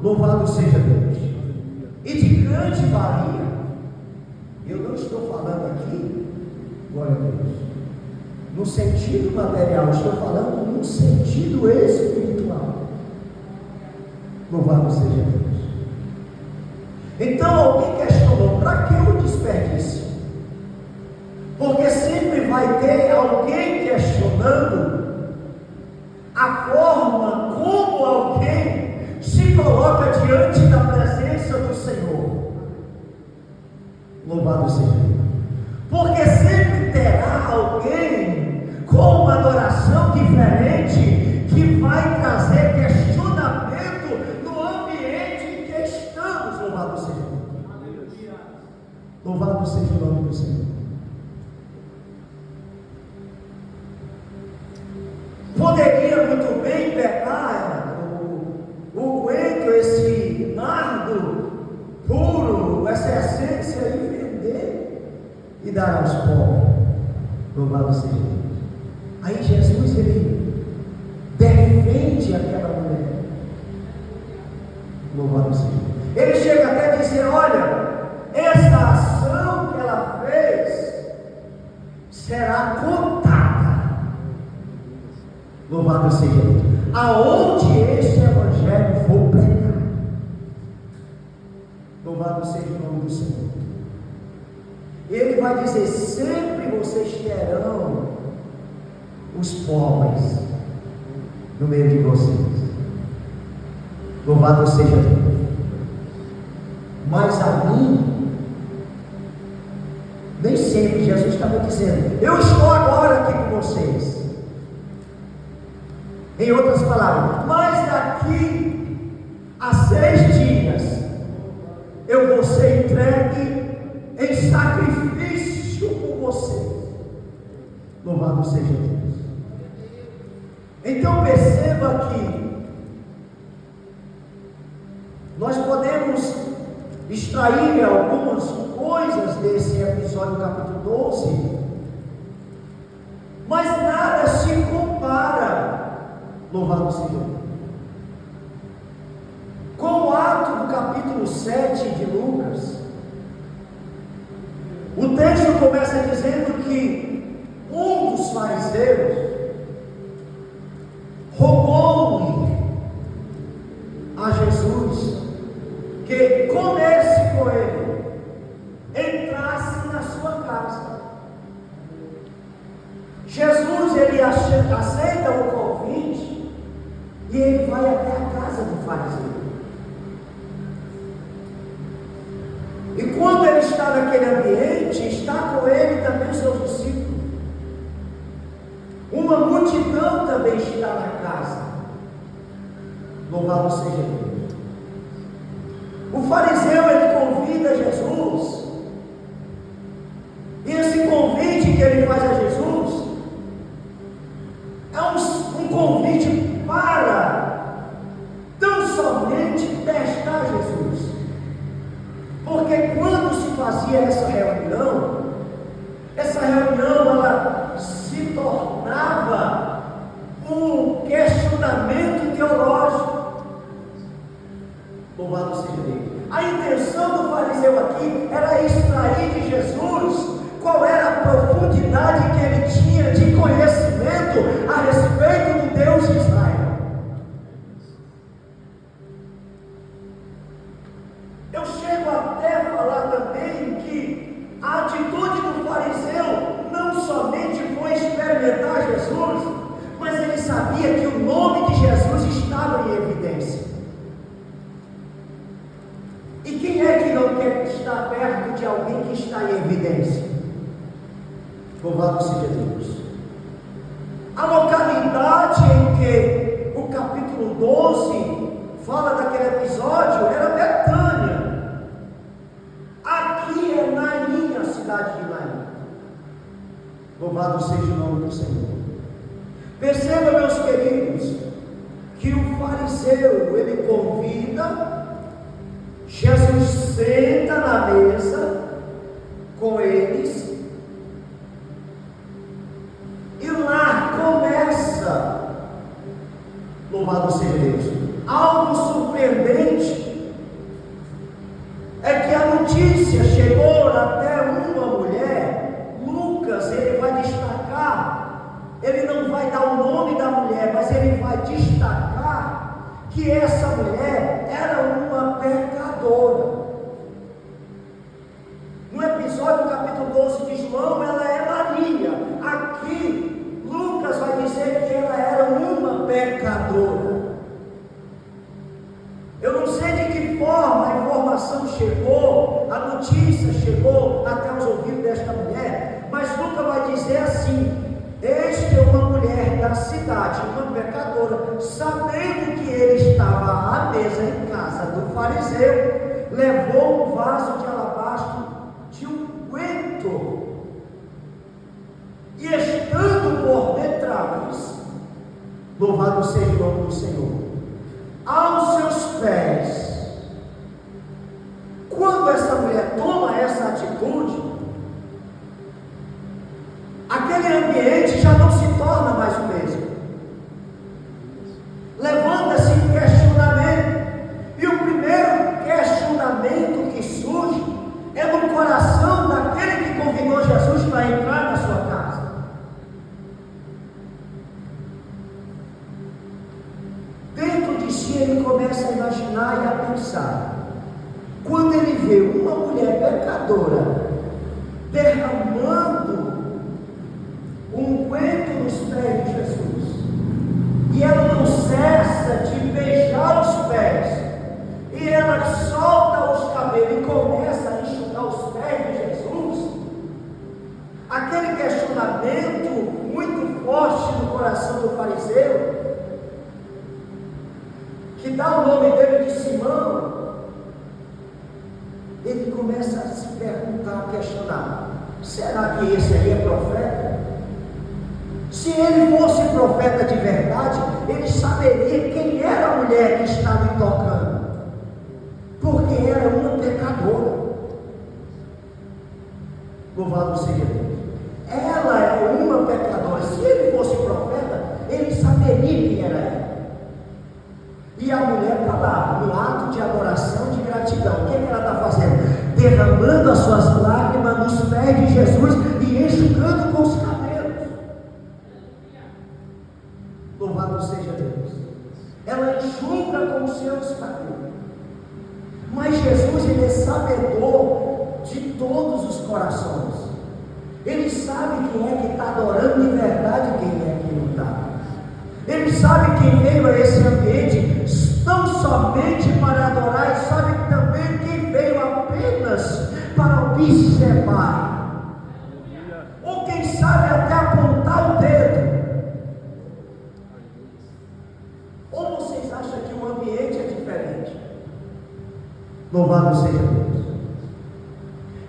Louvado seja Deus. E de grande valia. Eu não estou falando aqui, glória a Deus, no sentido material, estou falando no sentido espiritual. Louvado seja Deus. Então alguém questionou: para que o desperdício? Porque sempre vai ter alguém questionando a forma como alguém se coloca diante da presença do Senhor. Louvado seja Deus. Porque sempre terá alguém com uma adoração diferente que vai trazer questionamento no ambiente em que estamos. Louvado seja Deus. Louvado seja o nome do Senhor. Poderia muito bem pegar o coentro, esse nardo puro, essa essência, e vender e dar aos pobres. Louvado seja Deus. Aí Jesus, ele defende aquela mulher. Louvado seja Deus. Ele chega até a dizer: olha, essa ação que ela fez será contada. Louvado seja Deus. Aonde este evangelho for pregado. Louvado seja o nome do Senhor. Ele vai dizer: sempre vocês terão os pobres no meio de vocês. Louvado seja Deus. Mas a mim, nem sempre Jesus estava dizendo: eu estou agora aqui com vocês. Em outras palavras, mas daqui a 6 dias eu vou ser entregue em sacrifício por você. Louvado seja Deus. Então perceba que nós podemos extrair algumas coisas desse episódio capítulo 12, mas nada se compara, louvado seja Deus, com o ato do capítulo 7 de Lucas. O texto começa dizendo que um dos fariseus rogou-lhe a Jesus que comesse com ele, entrasse na sua casa. Jesus, ele aceita o convite e ele vai até a casa do fariseu. E quando ele está naquele ambiente, está com ele também os seus discípulos. Uma multidão também está na casa. Louvado seja Deus. O fariseu, ele convida Jesus. E esse convite que ele faz a Jesus é um convite para tão somente testar Jesus. Porque quando se fazia essa reunião ela se tornava um questionamento teológico. Louvado seja Deus. A intenção do fariseu aqui era extrair de Jesus qual era a profundidade que ele tinha de conhecimento a respeito do Deus de Israel. Eu chego até a falar também que a atitude do fariseu não somente foi experimentar Jesus, mas ele sabia que o nome de Jesus estava em evidência. E quem é que não quer estar perto de alguém que está em evidência? Louvado seja Deus. A localidade em que o capítulo 12 fala daquele episódio era Betânia. Aqui é Naim, a cidade de Naim. Louvado seja o nome do Senhor. Perceba, meus queridos, que o fariseu, ele convida, Jesus senta na mesa com eles, e lá começa, louvado seja Deus, Algo surpreendente é que a notícia chegou até uma mulher. Lucas, ele vai destacar, ele não vai dar o nome da mulher, mas ele vai destacar que essa mulher era uma pecadora. No episódio capítulo 12 de João, ela é Maria. Aqui, Lucas vai dizer que ela era uma pecadora. Eu não sei de que forma a informação chegou, a notícia chegou até os ouvidos desta mulher, mas Lucas vai dizer assim: eis que uma mulher da cidade, uma pecadora, sabendo que ele estava à mesa em casa do fariseu, levou um vaso de alabastro de unguento, e estando por detrás, louvado seja o nome do Senhor, aos seus pés. Quando essa mulher toma essa atitude, aquele ambiente já não se torna mais o mesmo. Levanta-se um questionamento, e o primeiro questionamento que surge é no coração daquele que convidou Jesus para entrar na sua casa. Dentro de si ele começa a imaginar e a pensar. Quando ele vê uma mulher pecadora derramando unguento nos pés de Jesus, e ela não cessa de beijar os pés, e ela solta os cabelos e começa a enxugar os pés de Jesus, aquele questionamento muito forte no coração do fariseu, que dá o nome dele de Simão, ele começa a se perguntar, a questionar: será que esse aí é profeta? Se ele fosse profeta de verdade, ele saberia quem era a mulher que estava lhe tocando, porque ela é uma pecadora. Louvado seja Deus. Ela é uma pecadora. Se ele fosse profeta, ele saberia quem era ela. E a mulher está lá, no ato de adoração, de gratidão. O que ela está fazendo? Derramando as suas lágrimas nos pés de Jesus e enxugando com os cabelos. Louvado seja Deus. Ela enxuga com os seus cabelos. Mas Jesus, ele é sabedor de todos os corações. Ele sabe quem é que está adorando de verdade e quem é que não está. Ele sabe quem veio a esse ambiente tão somente para adorar, e sabe também quem veio apenas para observar, ou quem sabe até apontar o dedo. Ou vocês acham que o ambiente é diferente? Louvado seja Deus.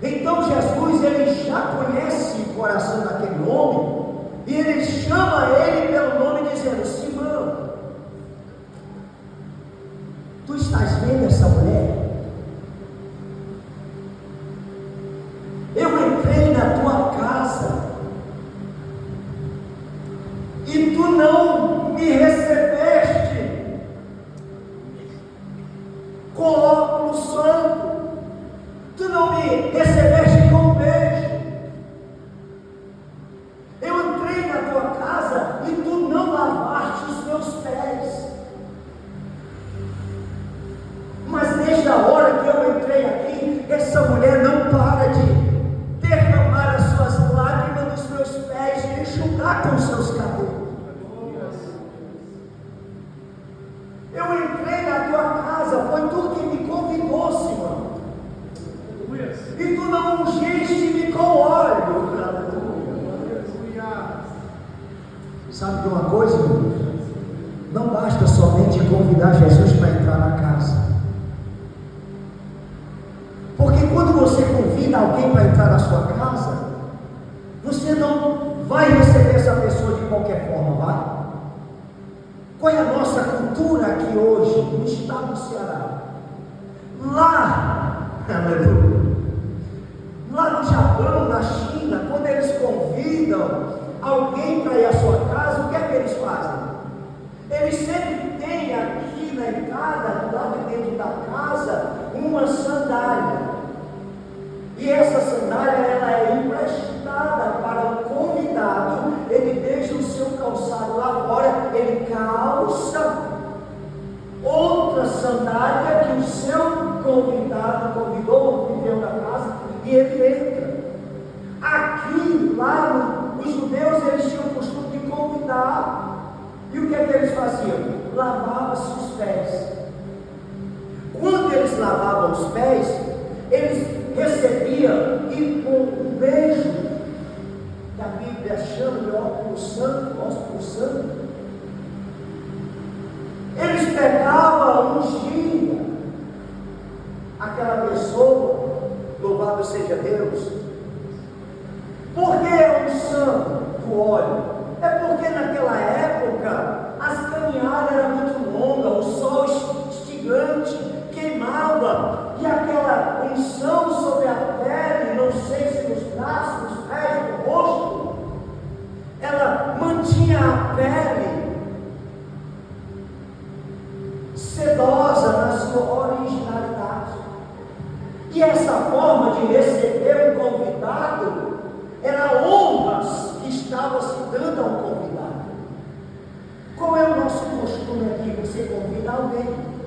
Então Jesus, ele já conhece o coração daquele homem, e ele chama ele pelo nome, dizendo: Simão, tu estás vendo essa mulher? Eu entrei na tua casa e tu não me recebeste com óculos santo, tu não me recebeste com beijo. Eu entrei na tua casa e tu não lavaste os meus pés. Mas desde a hora que eu entrei aqui, essa mulher não para de derramar as suas lágrimas nos meus pés e enxugar com os seus cabelos. Eu entrei na tua casa, foi tu que me convidou, Simão. E tu não ungiste-me com óleo. Sabe de uma coisa, irmãos? Não basta somente convidar Jesus para entrar na casa. Porque quando você convida alguém para entrar na sua casa, você não vai receber essa pessoa de qualquer forma, vai? Qual é a nossa cultura aqui hoje, no estado do Ceará? Lá, aleluia, lá no Japão, na China, quando eles convidam alguém para ir à sua casa, o que é que eles fazem? Eles sempre têm aqui na dentro da casa uma sandália. E essa sandália ela é emprestada para o convidado. Ele deixa o seu calçado lá fora, ele calça outra sandália que o seu convidado convidou, viveu na casa, e ele entra. Aqui, lá, os judeus eles tinham o costume de convidar. E o que é que eles faziam? Lavavam-se os pés. Quando eles lavavam os pés, eles recebiam e com um beijo, que a Bíblia chama de ósculo santo, eles pegavam, ungiam aquela pessoa, louvado seja Deus. Por que a unção do óleo? É porque naquela época as caminhadas eram muito longas, o sol estigante queimava, e aquela unção sobre a pele, não sei se nos braços, nos pés, no rosto, ela mantinha a pele sedosa na sua originalidade. E essa forma de receber um convidado era honras que estava se dando ao convidado. Qual é o nosso costume aqui? Você convida alguém,